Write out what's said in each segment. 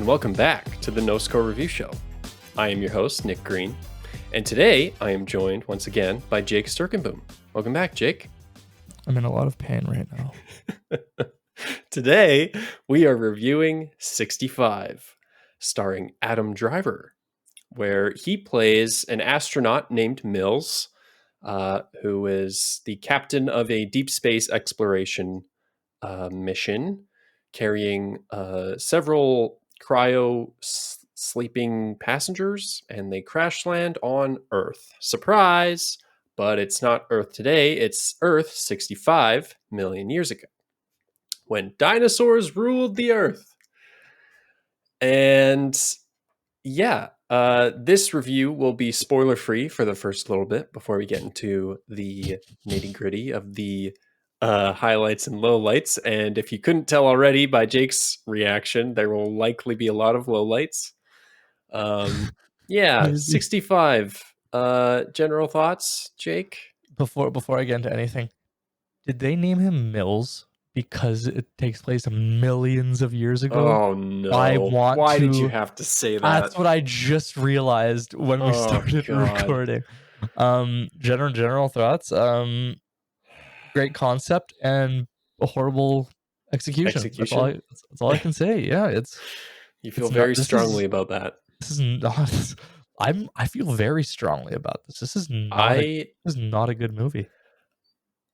and welcome back to the NoScore Review Show. I am your host, Nick Green, and today I am joined once again by Jake Sturkenboom. Welcome back, Jake. I'm in a lot of pain right now. Today, we are reviewing 65, starring Adam Driver, where he plays an astronaut named Mills, who is the captain of a deep space exploration mission carrying several sleeping passengers, and they crash land on Earth. Surprise! But it's not Earth today, it's Earth 65 million years ago, when dinosaurs ruled the Earth. And yeah, this review will be spoiler-free for the first little bit before we get into the nitty-gritty of the highlights and lowlights. And if you couldn't tell already by Jake's reaction, there will likely be a lot of lowlights. Yeah, 65. General thoughts, Jake? Before I get into anything, did they name him Mills because it takes place millions of years ago? Oh no! Why did you have to say that? That's what I just realized when we started recording. General thoughts. Great concept and a horrible execution. That's all I can say. Yeah, you feel very strongly about that. This is not. I feel very strongly about this. This is not a good movie.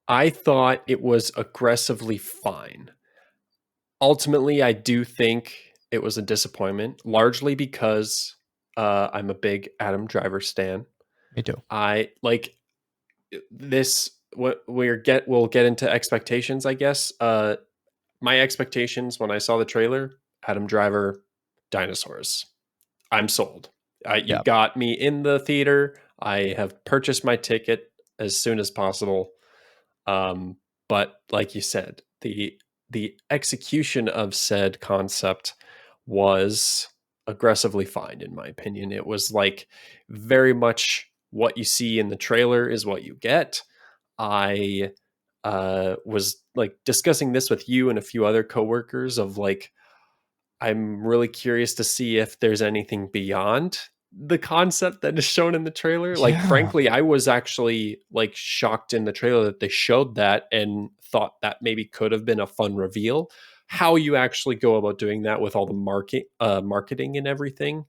I thought it was aggressively fine. Ultimately, I do think it was a disappointment, largely because I'm a big Adam Driver stan. Me too. I like this. We'll get into expectations, I guess. My expectations when I saw the trailer: Adam Driver, dinosaurs. I'm sold. You got me in the theater. I have purchased my ticket as soon as possible. But like you said, the execution of said concept was aggressively fine, in my opinion. It was like very much what you see in the trailer is what you get. I was like discussing this with you and a few other coworkers of like, I'm really curious to see if there's anything beyond the concept that is shown in the trailer. Like, frankly, I was actually like shocked in the trailer that they showed that and thought that maybe could have been a fun reveal. How you actually go about doing that with all the marketing and everything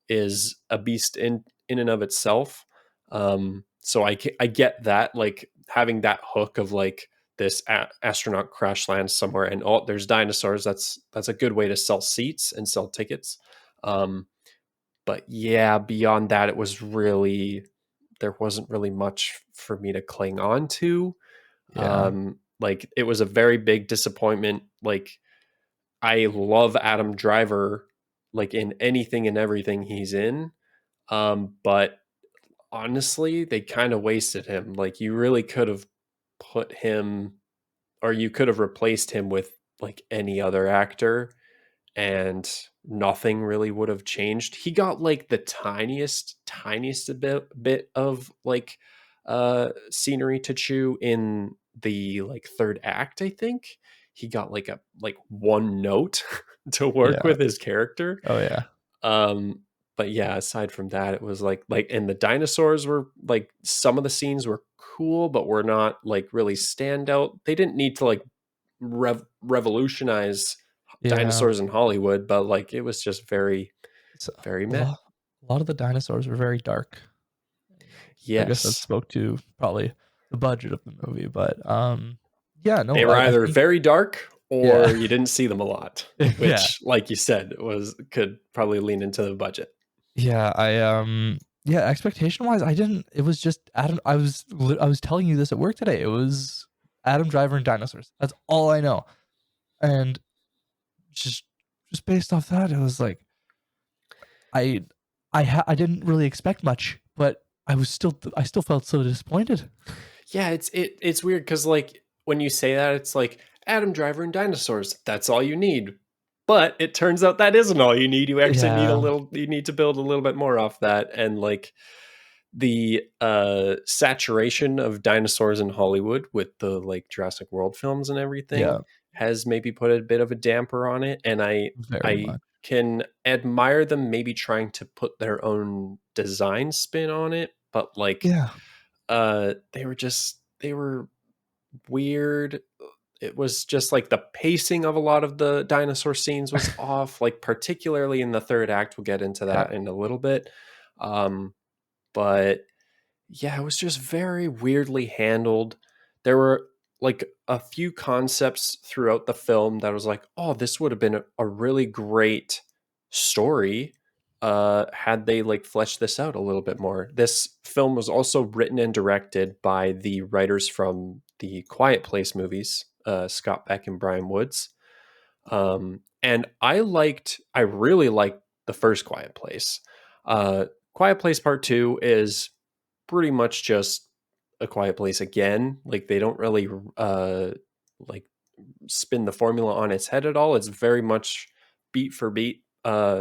is a beast in and of itself. So I get that, like having that hook of like this astronaut crash lands somewhere and there's dinosaurs. That's a good way to sell seats and sell tickets. But yeah, beyond that, there wasn't really much for me to cling on to. Like it was a very big disappointment. Like I love Adam Driver, like in anything and everything he's in. But honestly, they kind of wasted him. Like you really could have put him, or you could have replaced him with like any other actor and nothing really would have changed. He got like the tiniest bit of like scenery to chew in the like third act. I think he got like one note to work with his character. Oh yeah. But yeah, aside from that, it was like and the dinosaurs were like, some of the scenes were cool, but were not like really standout. They didn't need to like revolutionize dinosaurs in Hollywood, but like it was just very meh. A lot of the dinosaurs were very dark. Yes, I guess that spoke to probably the budget of the movie, but they were either very dark or you didn't see them a lot, which like you said could probably lean into the budget. Expectation wise, it was just Adam. I was telling you this at work today. It was Adam Driver and dinosaurs. That's all I know. And just based off that, it was like I didn't really expect much, but I still felt so disappointed. Yeah, it's weird because like when you say that, it's like Adam Driver and dinosaurs. That's all you need. But it turns out that isn't all you need. You actually you need to build a little bit more off that. And like the saturation of dinosaurs in Hollywood with the like Jurassic World films and everything has maybe put a bit of a damper on it. And I can admire them maybe trying to put their own design spin on it, but like Yeah. they were weird. It was just like the pacing of a lot of the dinosaur scenes was off, like particularly in the third act. We'll get into Yeah. that in a little bit. But yeah, it was just very weirdly handled. There were like a few concepts throughout the film that was like, oh, this would have been a really great story had they like fleshed this out a little bit more. This film was also written and directed by the writers from the Quiet Place movies, Scott Beck and Brian Woods. And I really liked the first Quiet Place. Quiet Place Part 2 is pretty much just a Quiet Place again. Like they don't really like spin the formula on its head at all. It's very much beat for beat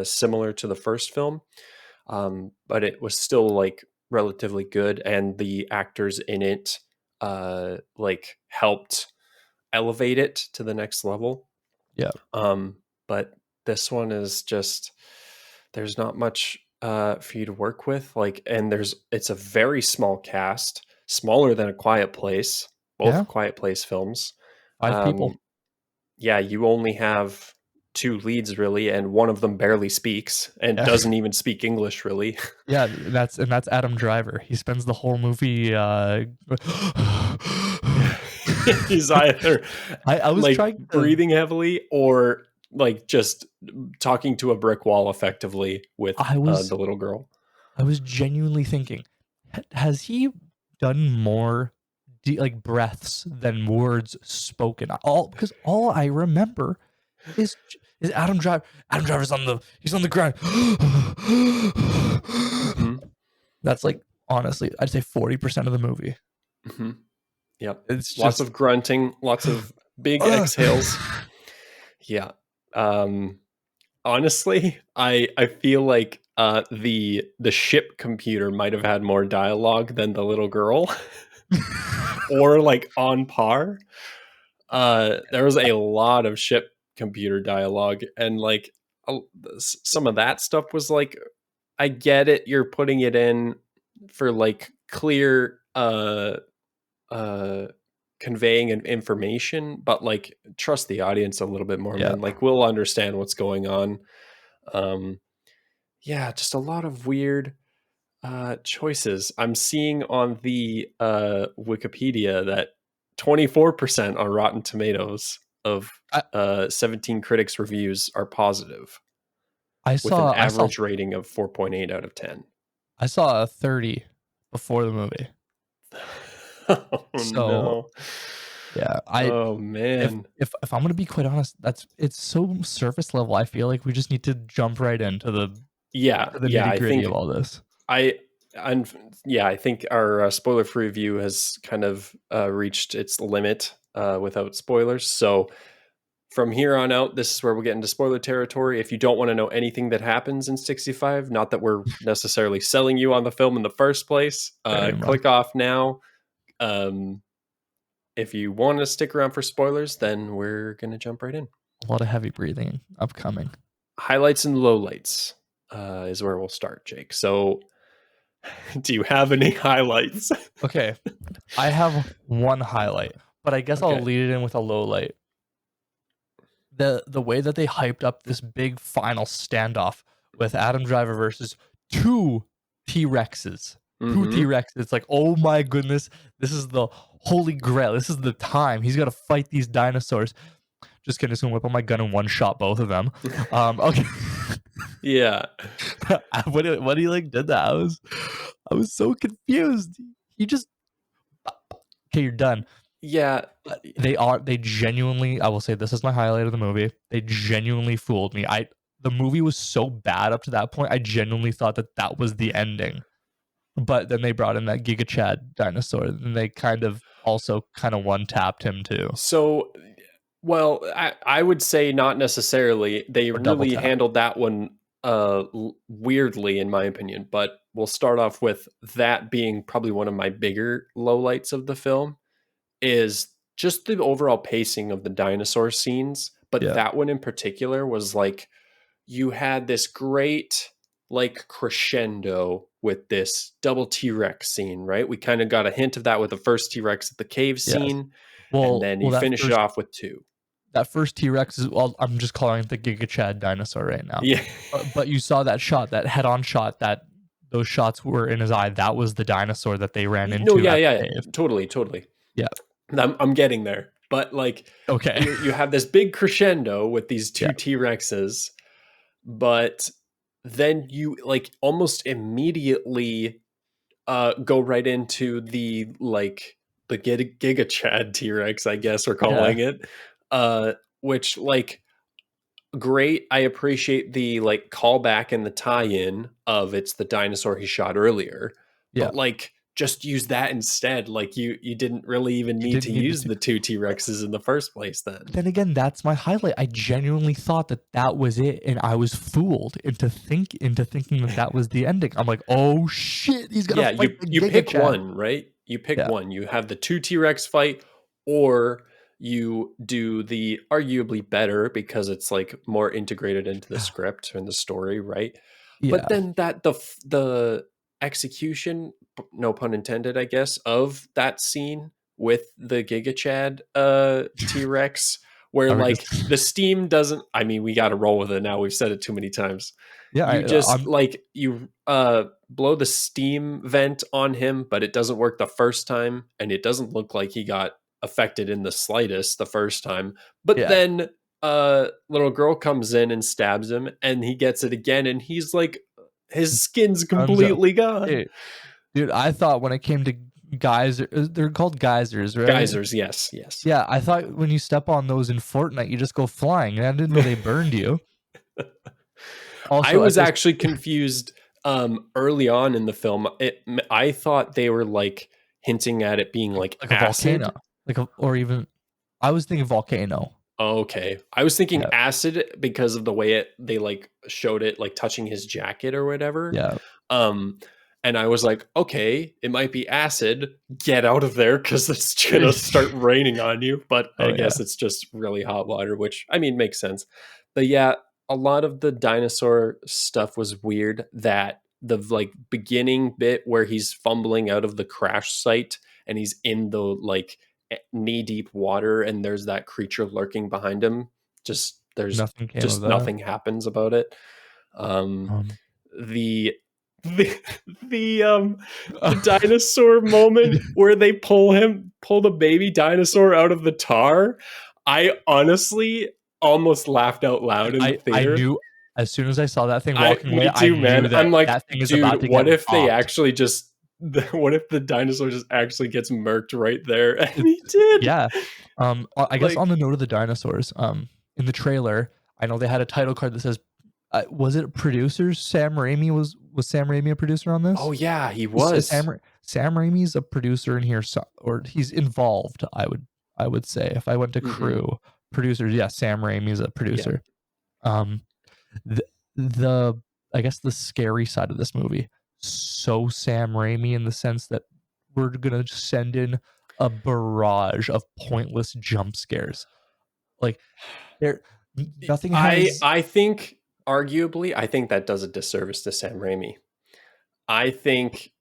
similar to the first film. But it was still like relatively good, and the actors in it like helped elevate it to the next level. Yeah. But this one is just there's not much for you to work with. Like, and it's a very small cast, smaller than A Quiet Place, Yeah. both Quiet Place films. 5 people. Yeah, you only have two leads really, and one of them barely speaks and Yeah. doesn't even speak English really. Yeah, that's Adam Driver. He spends the whole movie He's either I was like trying to breathing heavily or like just talking to a brick wall effectively with I was the little girl. I was genuinely thinking, has he done more like breaths than words spoken? All because all I remember is Adam Driver. Adam Driver's he's on the ground. Mhm. That's like honestly, I'd say 40% of the movie. Mm-hmm. Yep. It's Lots just of grunting, lots of big exhales. Yeah. Honestly, I feel like the ship computer might have had more dialogue than the little girl, or like on par. There was a lot of ship computer dialogue, and like some of that stuff was like, I get it. You're putting it in for like clear uh conveying information, but like trust the audience a little bit more, yeah. man. Like we'll understand what's going on. um yeah, just a lot of weird choices. I'm seeing on the Wikipedia that 24% on Rotten Tomatoes of I 17 critics reviews are positive, I with an saw I saw average rating of 4.8 out of 10. I saw a 30 before the movie. Oh So no. yeah, Oh man. if I'm gonna be quite honest, it's so surface level. I feel like we just need to jump right into Yeah, the yeah, nitty I gritty of think all this. I and yeah, I think our spoiler-free review has kind of reached its limit without spoilers. So from here on out, this is where we'll get into spoiler territory. If you don't want to know anything that happens in 65, not that we're necessarily selling you on the film in the first place, Very much. click off now. Um, if you want to stick around for spoilers, then we're going to jump right in. A lot of heavy breathing upcoming. Highlights and lowlights is where we'll start, Jake. So, do you have any highlights? Okay, I have one highlight, but I guess I'll Okay. lead it in with a low light. The way that they hyped up this big final standoff with Adam Driver versus two T-Rexes. Two Mm-hmm. T-Rexes. It's like, oh my goodness, this is the holy grail. This is the time. He's got to fight these dinosaurs. Just kidding, just gonna whip out my gun and one shot both of them. Okay. Yeah. When he like did that, I was so confused. He just okay, you're done. Yeah. They genuinely, I will say this is my highlight of the movie. They genuinely fooled me. The movie was so bad up to that point. I genuinely thought that was the ending. But then they brought in that Giga Chad dinosaur, and they kind of one tapped him too, So, well, I would say not necessarily. They or double really tap. handled that one weirdly, in my opinion. But we'll start off with that being probably one of my bigger lowlights of the film is just the overall pacing of the dinosaur scenes. But Yeah, that one in particular was like you had this great like crescendo with this double T-Rex scene, right? We kind of got a hint of that with the first T-Rex at the cave Yes. scene, and Well, then you finish it off with two. that first T-Rex is, well, I'm just calling it the Giga Chad dinosaur right now. Yeah. But you saw that shot, that head-on shot, that those shots were in his eye. That was the dinosaur that they ran No, into yeah, at yeah, the cave. totally. Yeah. I'm getting there, but like, Okay. you have this big crescendo with these two Yeah. T-Rexes, but then you like almost immediately go right into the like the Giga Chad T-Rex, I guess we're Yeah. calling it, which like great. I appreciate the like callback and the tie-in of it's the dinosaur he shot earlier, Yeah. but like just use that instead. Like you didn't really even You need to didn't need the use two. the two T-Rexes in the first place then. Then again, that's my highlight. I genuinely thought that that was it, and I was fooled into thinking that that was the ending. I'm like, oh shit, he's gonna Yeah, fight the you Giga pick Chad. one, right? You pick Yeah. one. You have the two T-Rex fight, or you do the arguably better because it's like more integrated into the script and the story, right? But Yeah. then the execution, no pun intended, I guess, of that scene with the Giga Chad T-Rex, where I mean, like the steam doesn't, I mean, we got to roll with it now. We've said it too many times. yeah. You just I'm like you blow the steam vent on him, but it doesn't work the first time, and it doesn't look like he got affected in the slightest the first time. But yeah. then little girl comes in and stabs him, and he gets it again, and he's like his skin's Guns up. completely gone. Dude, I thought when it came to geyser, they're called geysers, right? Geysers, yes. Yeah, I thought when you step on those in Fortnite, you just go flying, and I didn't know they burned you. I Also, at was this, actually confused early on in the film. I thought they were like hinting at it being like like a volcano, acid. or even I was thinking volcano. Okay. I was thinking Yeah, acid because of the way they like showed it like touching his jacket or whatever. yeah, Um and I was like, okay, it might be acid. Get out of there because it's gonna start raining on you. But I oh yeah, guess it's just really hot water, which I mean makes sense. But yeah, a lot of the dinosaur stuff was weird. That the like beginning bit where he's fumbling out of the crash site and he's in the like knee deep water and there's that creature lurking behind him, just there's nothing came of just that. nothing happens about it. um Um, the the the dinosaur moment where they pull the baby dinosaur out of the tar, I honestly almost laughed out loud in the I theater. knew as soon as I saw that thing I walking away, Me I too, knew man. I'm that like, that thing is dude, about to get what if they popped. actually just what if the dinosaur just actually gets murked right there? And he did. Yeah. I guess on Like, the note of the dinosaurs, in the trailer, I know they had a title card that says, was it producers? Sam Raimi was Sam Raimi a producer on this? oh yeah, he was. Sam Raimi's a producer in here, so, or he's involved. I would say if I went to Mm-hmm. crew producers, yeah, Sam Raimi's a Yeah. producer. Um, the, the I guess the scary side of this movie, so Sam Raimi in the sense that we're gonna send in a barrage of pointless jump scares. Like there, nothing has. I think arguably, I think that does a disservice to Sam Raimi. I think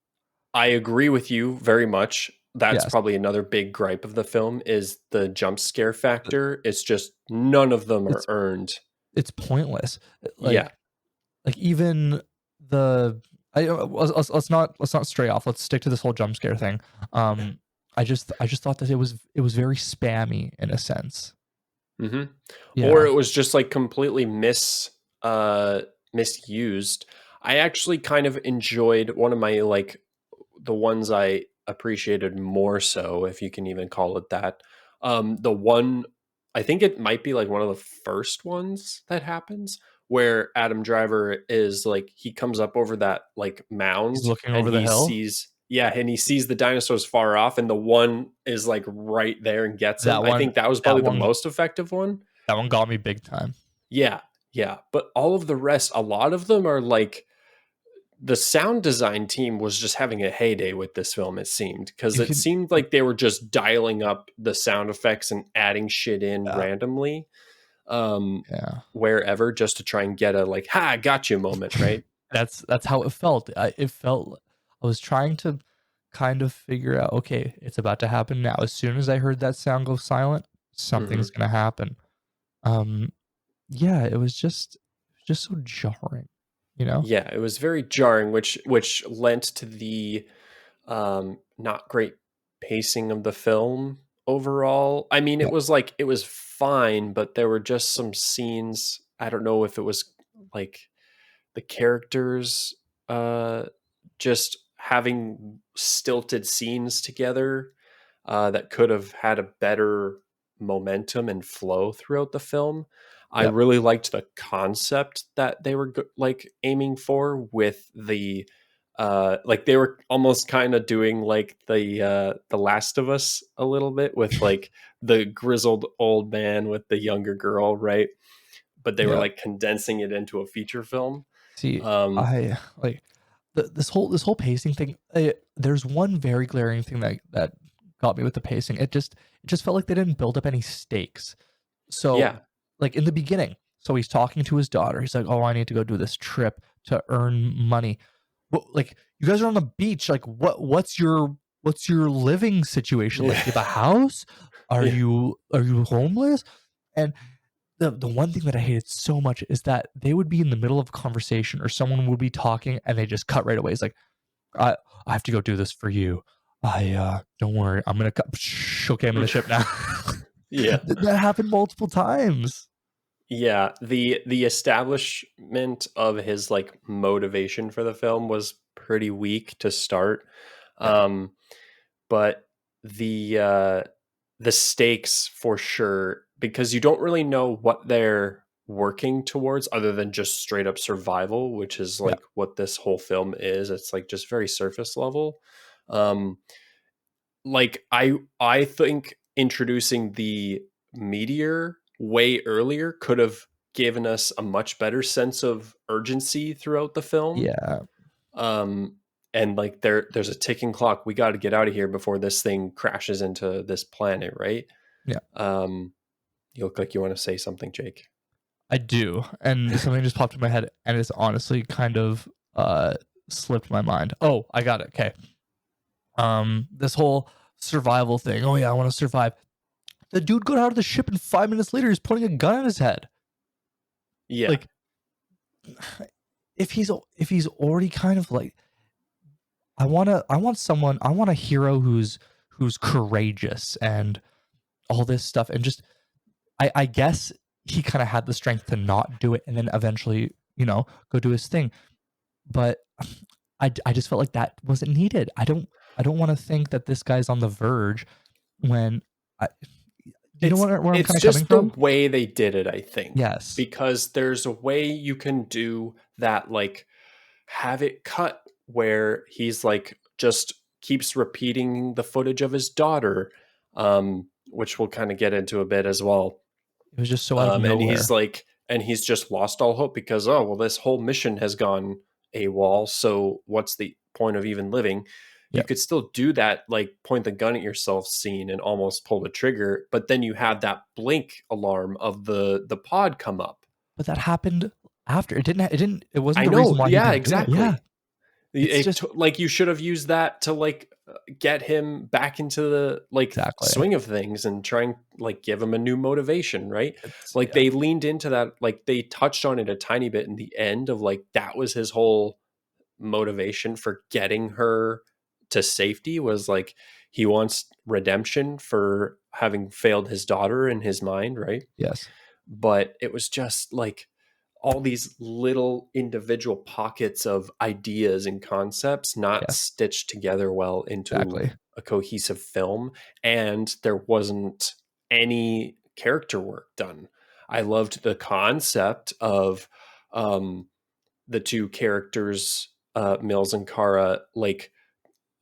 I agree with you very much. That's Yes, probably another big gripe of the film is the jump scare factor. It's just none of them are it's earned. it's pointless. Yeah. Like even the let's not stray off. Let's stick to this whole jump scare thing. I just thought that it was very spammy in a sense. Hmm. Or Yeah, it was just like completely misused. I actually kind of enjoyed one of my like the ones I appreciated more so, if you can even call it that. The one I think it might be like one of the first ones that happens where Adam Driver is like he comes up over that like he's mound looking and over the he hill. sees and he sees the dinosaurs far off and the one is like right there and gets him. That I one, think that was that probably the one, most effective one. that one got me big time. Yeah, yeah. But all of the rest, a lot of them are like the sound design team was just having a heyday with this film, it seemed, because You it can, seemed like they were just dialing up the sound effects and adding shit in yeah, randomly. um, Yeah. wherever, just to try and get a like, "Ha, I got you" moment, right? That's how it felt. It felt I was trying to kind of figure out, okay, it's about to happen now. As soon as I heard that sound go silent, Hmm. something's gonna happen. Um, yeah, it was just so jarring, you know? Yeah, it was very jarring, which lent to the not great pacing of the film overall. I mean, Yeah, it was fine, but there were just some scenes. I don't know if it was like the characters just having stilted scenes together that could have had a better momentum and flow throughout the film. I yeah, really liked the concept that they were like aiming for with the like they were almost kind of doing like the Last of Us a little bit with like the grizzled old man with the younger girl, right? But they were yeah. like condensing it into a feature film. See, um I like this whole pacing thing. There's one very glaring thing that got me with the pacing. It just felt like they didn't build up any stakes. So, yeah. like in the beginning, so he's talking to his daughter. He's like, "Oh, I need to go do this trip to earn money." Well, like you guys are on the beach. Like, what's your living situation? Like, Yeah. do you have a house? Are Yeah. you homeless? And the one thing that I hated so much is that they would be in the middle of a conversation or someone would be talking and they just cut right away. It's like, I have to go do this for you. Don't worry, I'm gonna cut. Okay, I'm in the ship now. Yeah. That happened multiple times. Yeah, the establishment of his like motivation for the film was pretty weak to start. Yeah, Um but the stakes for sure, because you don't really know what they're working towards other than just straight up survival, which is yeah, like what this whole film is. It's like just very surface level. Um like I think introducing the meteor way earlier could have given us a much better sense of urgency throughout the film. yeah, um and like there's a ticking clock. We got to get out of here before this thing crashes into this planet, right? yeah. um you look like you want to say something, Jake. I do, and something just popped in my head, and it's honestly kind of slipped my mind. Oh, I got it. Okay. This whole survival thing. Oh yeah, I want to survive. The dude got out of the ship, and 5 minutes later, he's putting a gun in his head. Yeah. Like, if he's already kind of like, I want a hero who's courageous and all this stuff, and just I guess he kind of had the strength to not do it, and then eventually, go do his thing. But I just felt like that wasn't needed. I don't want to think that this guy's on the verge when I, you know where I'm It's kind of coming just the from? way they did it, I think, Yes. because there's a way you can do that, like have it cut where he's like just keeps repeating the footage of his daughter, which we'll kind of get into a bit as well. It was just so out of And he's nowhere. like, and he's just lost all hope because, oh well, this whole mission has gone AWOL, so what's the point of even living? You Yeah. could still do that, like point the gun at yourself scene and almost pull the trigger, but then you have that blink alarm of the pod come up. But that happened after. It wasn't I the reason know, why he yeah, didn't do it. Yeah. exactly. It's just Like you should have used that to like get him back into the like exactly. swing of things and try and like give him a new motivation, right? It's Like yeah. they leaned into that, like they touched on it a tiny bit in the end of like that was his whole motivation for getting her to safety, was like he wants redemption for having failed his daughter in his mind, right? Yes. But it was just like all these little individual pockets of ideas and concepts not Yes. stitched together well into Exactly. a cohesive film. And there wasn't any character work done. I loved the concept of um, the two characters, Mills and Kara, like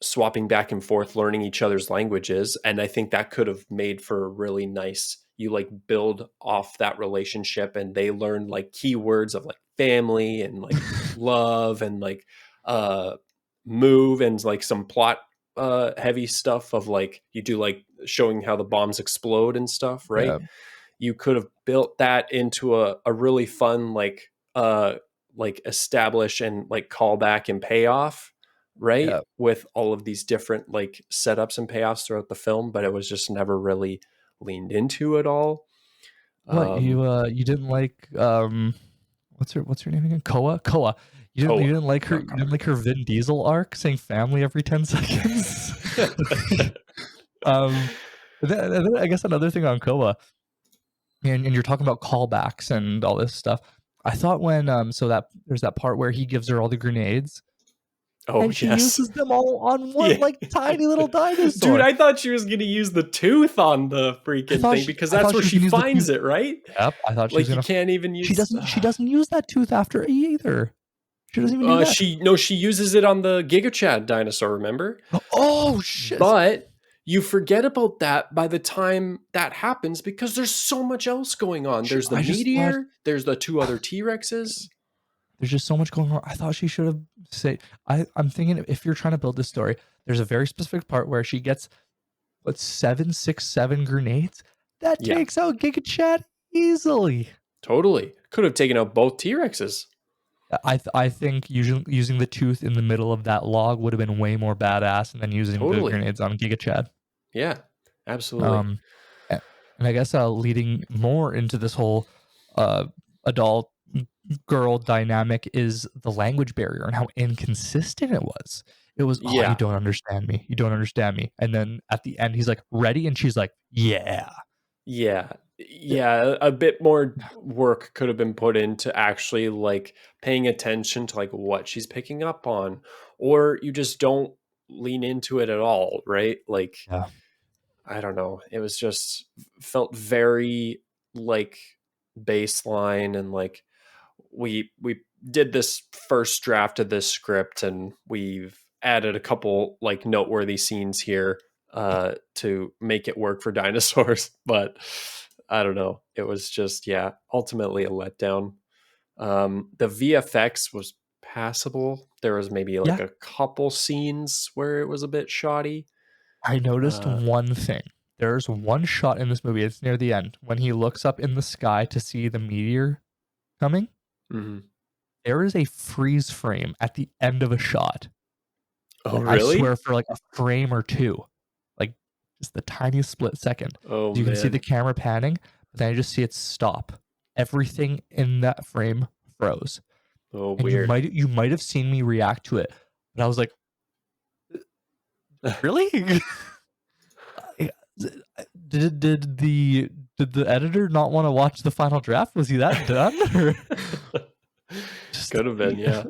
swapping back and forth, learning each other's languages. And I think that could have made for a really nice, you like build off that relationship and they learn like keywords of like family and like love and like uh move and like some plot heavy stuff of like you do like showing how the bombs explode and stuff, right? Yeah. you could have built that into a really fun like establish and like callback and payoff, right? Yeah. With all of these different like setups and payoffs throughout the film, but it was just never really leaned into at all. What Um, you didn't like what's her name again? Koa. You Koa, didn't like her not you didn't Kara. like her Vin Diesel arc saying family every 10 seconds? um and then I guess another thing on Koa, and you're talking about callbacks and all this stuff. I thought when so that there's that part where he gives her all the grenades Oh and she yes. uses them all on one Yeah. like tiny little Dude, dinosaur. I thought she was going to use the tooth on the freaking thing because I that's thought where she was she gonna use the finds tooth. it, right? Yep, I thought she was Like you gonna. can't even use She doesn't use that tooth after either. She doesn't even do that. she uses it on the Giga Chad dinosaur, remember? Oh shit! But you forget about that by the time that happens because there's so much else going on. There's the I just thought meteor, there's the two other T-Rexes. there's just so much going on. I thought she should have said. I'm thinking if you're trying to build this story, there's a very specific part where she gets what 7 grenades that Yeah, takes out Giga Chad easily. totally. Could have taken out both T-Rexes. I think using the tooth in the middle of that log would have been way more badass than using the Totally. grenades on Giga Chad. Yeah, absolutely. Um, and I guess leading more into this whole uh, adult girl dynamic is the language barrier and how inconsistent it was. It was, oh, you Yeah. don't understand me. You don't understand me. And then at the end, he's like, ready? And she's like, yeah. Yeah. Yeah, a bit more work could have been put into actually like paying attention to like what she's picking up on, or you just don't lean into it at all, right? Like Yeah. I don't know. It was just felt very like baseline and like we did this first draft of this script and we've added a couple like noteworthy scenes here to make it work for dinosaurs, but I don't know. It was just yeah, ultimately a letdown. The VFX was passable. There was maybe like Yeah. a couple scenes where it was a bit shoddy. I noticed Uh, one thing. There's one shot in this movie. It's near the end when he looks up in the sky to see the meteor coming. mhm. There is a freeze frame at the end of a shot. Oh, I swear really? for like a frame or two, like just the tiniest split second. Oh You can see the man. camera panning, but then I just see it stop. Everything in that frame froze, Oh, and weird. you might have seen me react to it, but I was like, really? Did the editor not want to watch the final draft? Was he that done? Or just Could have been, yeah.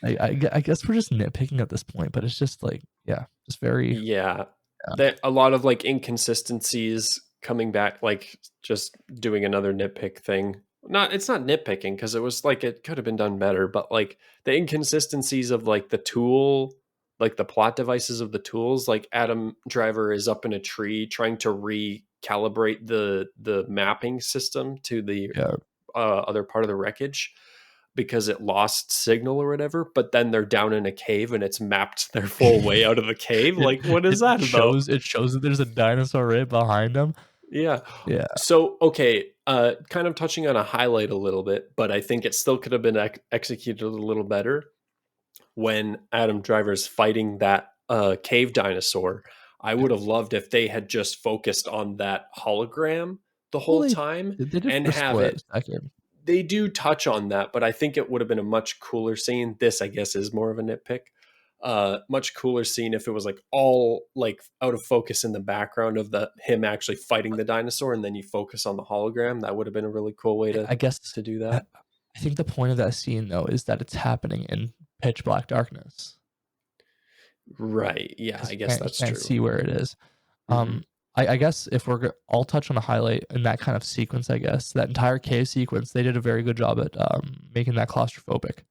I guess we're just nitpicking at this point, but it's just like yeah, just very Yeah. yeah. That a lot of like inconsistencies coming back, like just doing another nitpick thing. Not it's not nitpicking because it was like it could have been done better, but like the inconsistencies of like the tool, like the plot devices of the tools, like Adam Driver is up in a tree trying to recalibrate the mapping system to the Yeah. other part of the wreckage because it lost signal or whatever, but then they're down in a cave and it's mapped their full way out of the cave. it Like, what is that about? it shows that there's a dinosaur right behind him. Yeah. Yeah. So, okay, kind of touching on a highlight a little bit, but I think it still could have been executed a little better when Adam Driver's fighting that cave dinosaur. I would have loved if they had just focused on that hologram the Well, whole time they did and for a have it. split second. They do touch on that, but I think it would have been a much cooler scene. This, I guess, is more of a nitpick. Much cooler scene if it was like all like out of focus in the background of the him actually fighting the dinosaur, and then you focus on the hologram. That would have been a really cool way I guess to do I, that. I think the point of that scene though is that it's happening in pitch black darkness Right? Yeah, because I guess you that's can't true. see where it is. Hmm. I guess if I'll touch on a highlight in that kind of sequence. I guess that entire cave sequence, they did a very good job at making that claustrophobic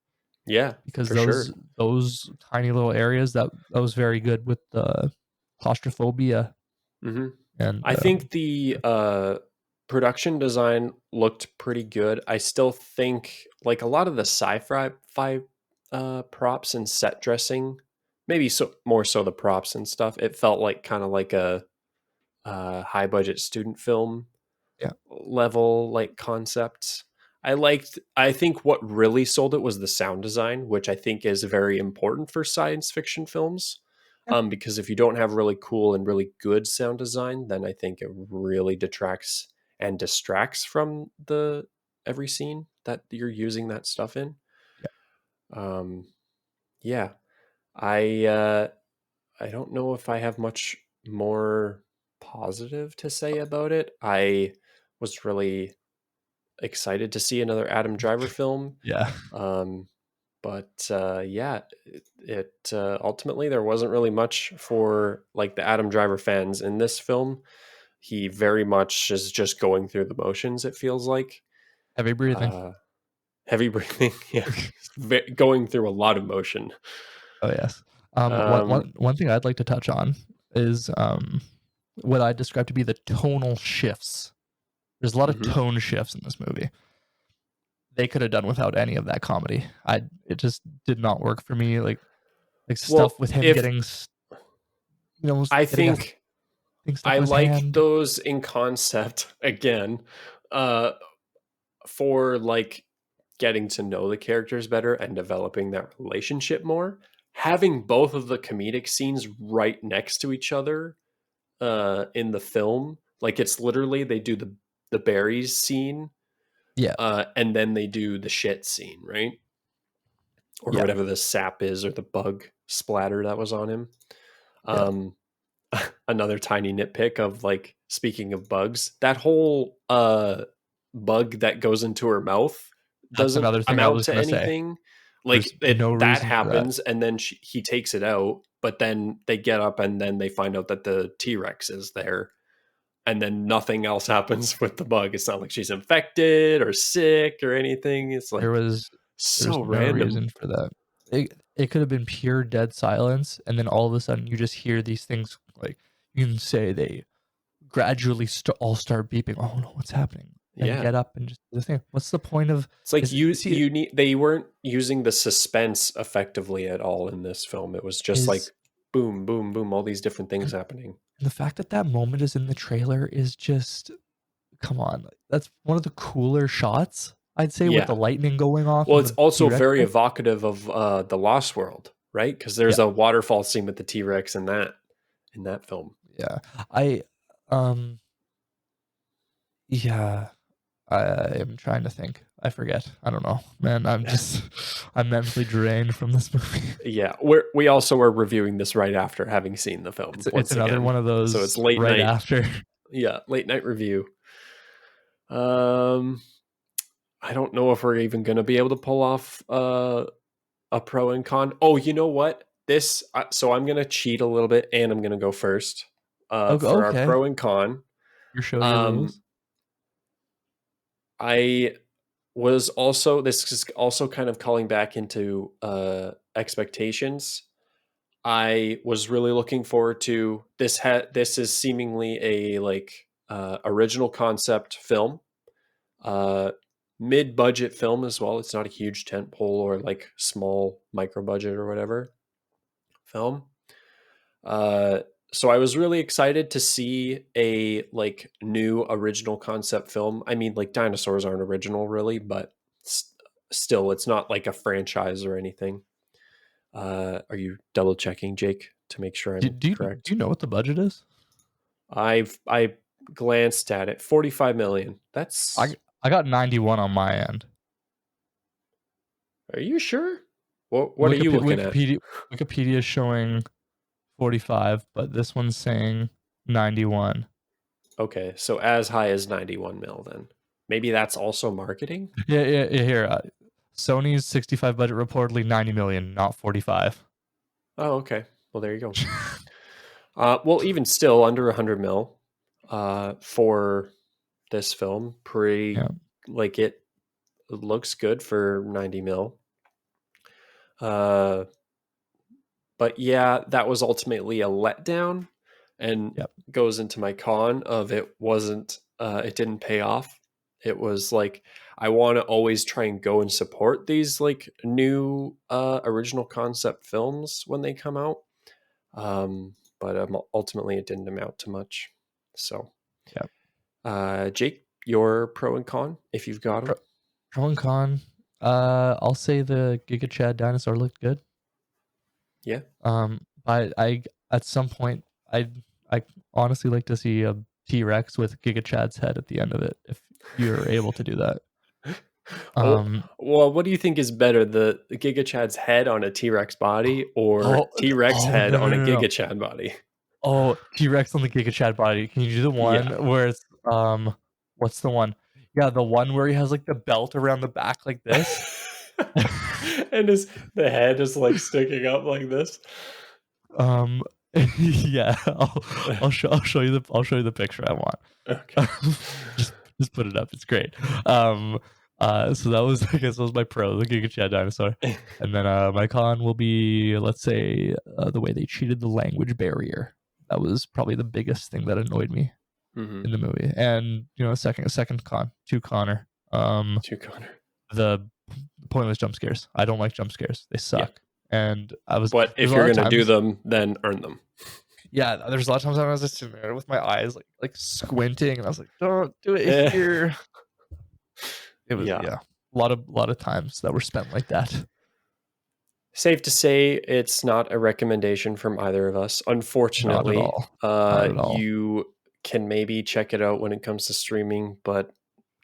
Yeah, because for sure. those tiny little areas that was very good with the claustrophobia Hmm. and I think the production design looked pretty good. I still think like a lot of the sci-fi props and set dressing, maybe so more so the props and stuff. It felt like kind of like a high budget student film. Yeah. level like concept. I think what really sold it was the sound design, which I think is very important for science fiction films. Yeah. Because if you don't have really cool and really good sound design, then I think it really detracts and distracts from the every scene that you're using that stuff in. Yeah. Um, yeah, I I don't know if I have much more positive to say about it. I was really excited to see another Adam Driver film. Yeah. Um, but yeah, ultimately there wasn't really much for like the Adam Driver fans in this film. He very much is just going through the motions. It feels like Heavy breathing. uh, heavy breathing. Yeah, going through a lot of motion. Oh yes. Um, One thing I'd like to touch on is what I describe to be the tonal shifts. There's a lot of mhm. tone shifts in this movie. They could have done without any of that comedy. It just did not work for me. Like stuff Well, with him if getting I getting a think thing stuck I in his like hand. those in concept again, uh, for like getting to know the characters better and developing that relationship more. Having both of the comedic scenes right next to each other in the film, like it's literally they do the berries scene, Yeah. and then they do the shit scene, right? Or Yeah. whatever the sap is, or the bug splatter that was on him. Yeah. Um, another tiny nitpick of like speaking of bugs, that whole bug that goes into her mouth That's doesn't another thing I amount was to gonna say. anything. There's Like no that reason for that. happens, and then he takes it out, but then they get up and then they find out that the T-Rex is there, and then nothing else happens with the bug. It's not like she's infected or sick or anything. It's There like was there was so no random. reason for that. It could have been pure dead silence, and then all of a sudden you just hear these things like you can say they gradually all start beeping. Oh no, what's happening? Then Yeah. get up and just do the thing. What's the point of It's like is see you need they weren't using the suspense effectively at all in this film. It was just like is boom, boom, boom, all these different things and happening. the fact that that moment is in the trailer is just come on. That's one of the cooler shots, I'd say, with Yeah. the lightning going off Well, and it's the also T-Rex very thing. evocative of the Lost World, right? Because there's Yeah, a waterfall scene with the T Rex in that film. yeah. I um yeah. I am trying to think. I forget. I don't know. Man, I'm mentally drained from this movie. Yeah, we also are reviewing this right after having seen the film It's once another again. one of So it's those late right night. after. Yeah, late night review. Um, I don't know if we're even going to be able to pull off a pro and con. Oh, you know what? So I'm going to cheat a little bit and I'm going to go first Okay, for our okay. pro and con. Your show, your Um, rules. I was also this is also kind of calling back into expectations. I was really looking forward to this. This is seemingly a like original concept film, uh, mid budget film as well. It's not a huge tent pole or like small micro budget or whatever film. Uh, so I was really excited to see a like new original concept film. I mean, like dinosaurs aren't original really, but still, it's not like a franchise or anything. Are you double checking, Jake, to make sure I'm Do correct? you know what the budget is? I glanced at it. 45 million. That's. I got 91 on my end. Are you sure? What are you looking at? Wikipedia is showing 45, but this one's saying 91. Okay, so as high as 91 mil then. Maybe that's also marketing? Yeah. Here, Sony's 65 budget reportedly 90 million, not 45. Oh, okay. Well, there you go. Well, even still, under 100 mil for this film, Yeah, pretty like it looks good for 90 mil. Uh, but yeah, that was ultimately a letdown, and yep, goes into my con of it didn't pay off. It was like I want to always try and go and support these like new original concept films when they come out. But ultimately it didn't amount to much. So, yep. Jake, your pro and con if you've got them. Pro and con. I'll say the Giga Chad dinosaur looked good. Yeah. But I at some point I honestly like to see a T-Rex with Giga Chad's head at the end of it if you're able to do that. Well, what do you think is better, the Giga Chad's head on a T-Rex body or T-Rex head on a Giga Chad body? Oh, T-Rex on the Giga Chad body. Can you do the one where it's what's the one? Yeah, the one where he has like the belt around the back like this. And the head is like sticking up like this. Yeah, I'll show you the picture I want. Okay. just put it up. It's great. So that was, I guess, that was my pro, the Giga Chad dinosaur, and then my con will be, let's say, the way they treated the language barrier. That was probably the biggest thing that annoyed me in the movie. And second con, to Connor. The pointless jump scares. I don't like jump scares. They suck. Yeah. And but if you're gonna do them, then earn them. Yeah, there's a lot of times I was just sitting there with my eyes like squinting, and I was like, "Don't do it here." It was a lot of times that were spent like that. Safe to say, it's not a recommendation from either of us. Unfortunately, not at all. You can maybe check it out when it comes to streaming, but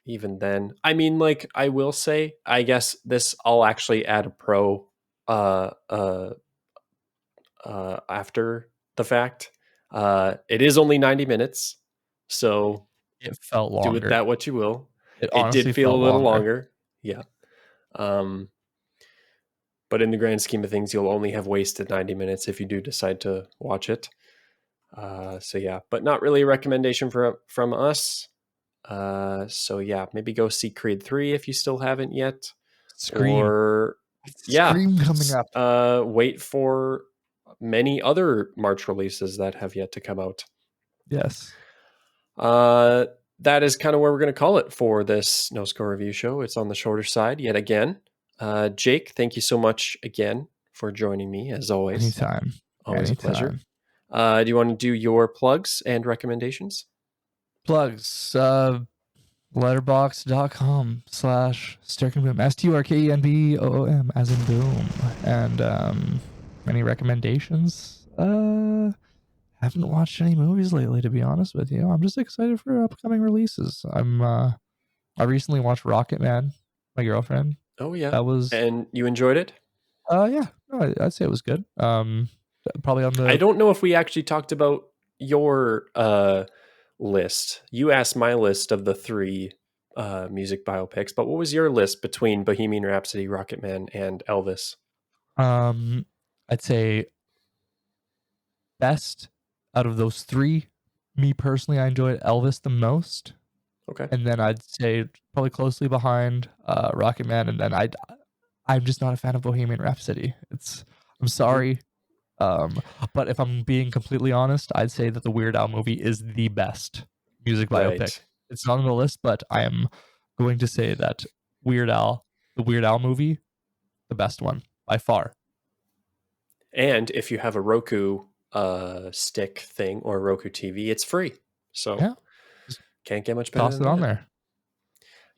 even then, I mean, like, I will say, I guess I'll actually add a pro after the fact. It is only 90 minutes, so it felt longer. Do with that what you will. It did feel a little longer. Yeah. But in the grand scheme of things, you'll only have wasted 90 minutes if you do decide to watch it. So yeah, but not really a recommendation from us. So yeah, maybe go see Creed 3 if you still haven't yet. Scream. Or Scream coming up. Wait for many other March releases that have yet to come out. Yes. That is kind of where we're going to call it for this NoScore review show. It's on the shorter side yet again. Jake, thank you so much again for joining me, as always. Anytime. Always a pleasure. Do you want to do your plugs and recommendations? Plugs. Letterboxd.com/Sturkenboom. STURKENBOOM as in boom. And any recommendations? Haven't watched any movies lately, to be honest with you. I'm just excited for upcoming releases. I recently watched Rocketman, my girlfriend. Oh yeah. And you enjoyed it? Yeah. No, I'd say it was good. Probably on the I don't know if we actually talked about your list. You asked my list of the 3 music biopics, but what was your list between Bohemian Rhapsody, Rocketman, and Elvis? I'd say best out of those 3, me personally, I enjoyed Elvis the most. Okay. And then I'd say probably closely behind Rocketman, and then I'm just not a fan of Bohemian Rhapsody. I'm sorry. But if I'm being completely honest, I'd say that the Weird Al movie is the best music biopic. Right. It's not on the list, but I am going to say that the Weird Al movie, the best one by far. And if you have a Roku stick thing or Roku TV, it's free. So yeah. Can't get much better. Toss it on there.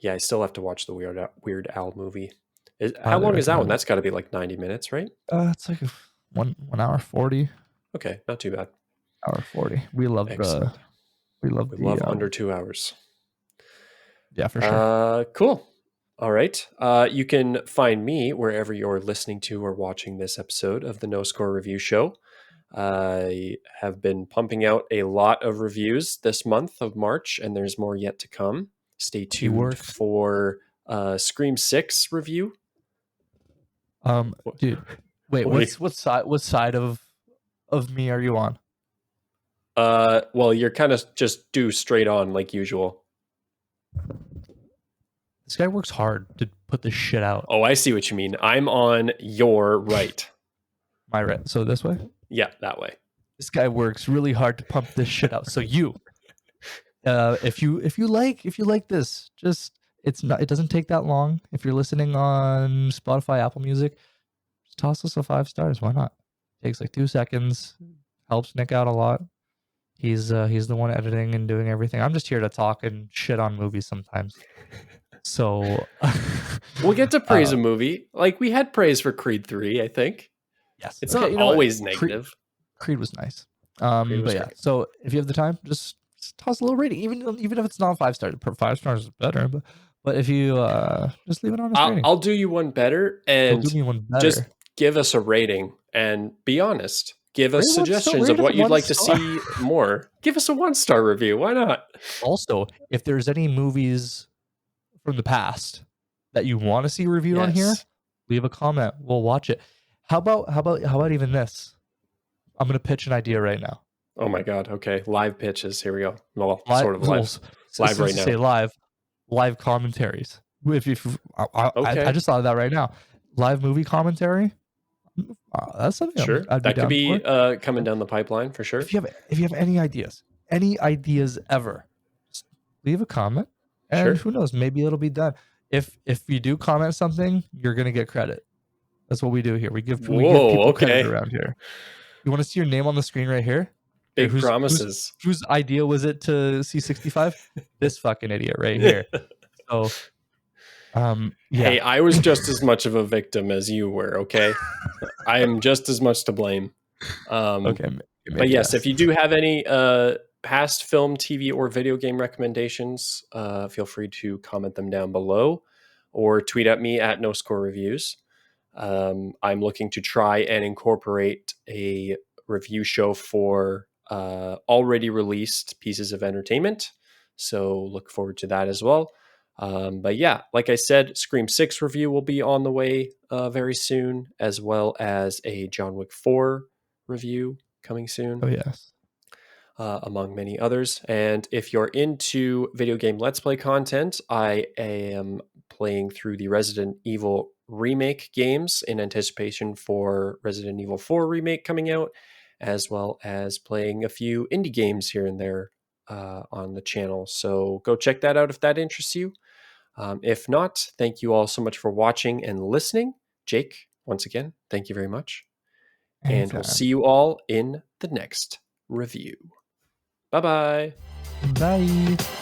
Yeah, I still have to watch the Weird Al movie. How long is that one? That's got to be like 90 minutes, right? It's like 1 hour 40. Okay, not too bad. Hour 40. We love under 2 hours. Yeah, for sure. Cool. All right. You can find me wherever you're listening to or watching this episode of the NoScore Review Show. I have been pumping out a lot of reviews this month of March, and there's more yet to come. Stay tuned for Scream 6 review. Dude, wait, what side of me are you on? Well, you're kind of just due straight on like usual. This guy works hard to put this shit out. Oh, I see what you mean. I'm on your right. My right. So this way? Yeah, that way. This guy works really hard to pump this shit out. So you, if you like this, it doesn't take that long. If you're listening on Spotify, Apple Music, just toss us a 5 stars. Why not? It takes like 2 seconds. Helps Nick out a lot. He's the one editing and doing everything. I'm just here to talk and shit on movies sometimes. So We'll get to praise a movie. Like we had praise for Creed 3, I think. yes. It's Okay, not you know what? always negative. Creed was nice. Creed was But yeah. great. So if you have the time, just toss a little rating, even if it's not 5 stars. 5 stars is better, but if you just leave an honest rating. I'll do you one better, You'll and do me one better. just give us a rating and be honest. Give us suggestions rate of it what you'd 1 like to star. see more. Give us a 1-star review. Why not? Also, if there's any movies from the past that you want to see reviewed on here, Yes. leave a comment. We'll watch it. How about even this? I'm gonna pitch an idea right now. Oh my god. Okay. Live pitches. Here we go. Well, Live, sort of live. as soon Live as right you now. say live commentaries. I Okay. just thought of that right now. Live movie commentary. That's something Sure. I'd be That could down be for. coming down the pipeline for sure. If you have any ideas ever, just leave a comment, and Sure. who knows, maybe it'll be done. If you do comment something, you're gonna get credit. That's what we do here. We give people credit around here. You want to see your name on the screen right here? Big promises. Whose idea was it to see 65? This fucking idiot right here. So, yeah. Hey, I was just as much of a victim as you were. Okay, I am just as much to blame. Okay, but yes, if you do have any past film, TV, or video game recommendations, feel free to comment them down below, or tweet at me at NoScore Reviews. I'm looking to try and incorporate a review show for already released pieces of entertainment. So look forward to that as well. But yeah, like I said, Scream 6 review will be on the way very soon, as well as a John Wick 4 review coming soon. Oh, yes. Among many others. And if you're into video game Let's Play content, I am playing through the Resident Evil remake games in anticipation for Resident Evil 4 remake coming out, as well as playing a few indie games here and there on the channel. So go check that out if that interests you. If not, thank you all so much for watching and listening. Jake, once again, thank you very much. Anytime. And we'll see you all in the next review. Bye-bye. Bye.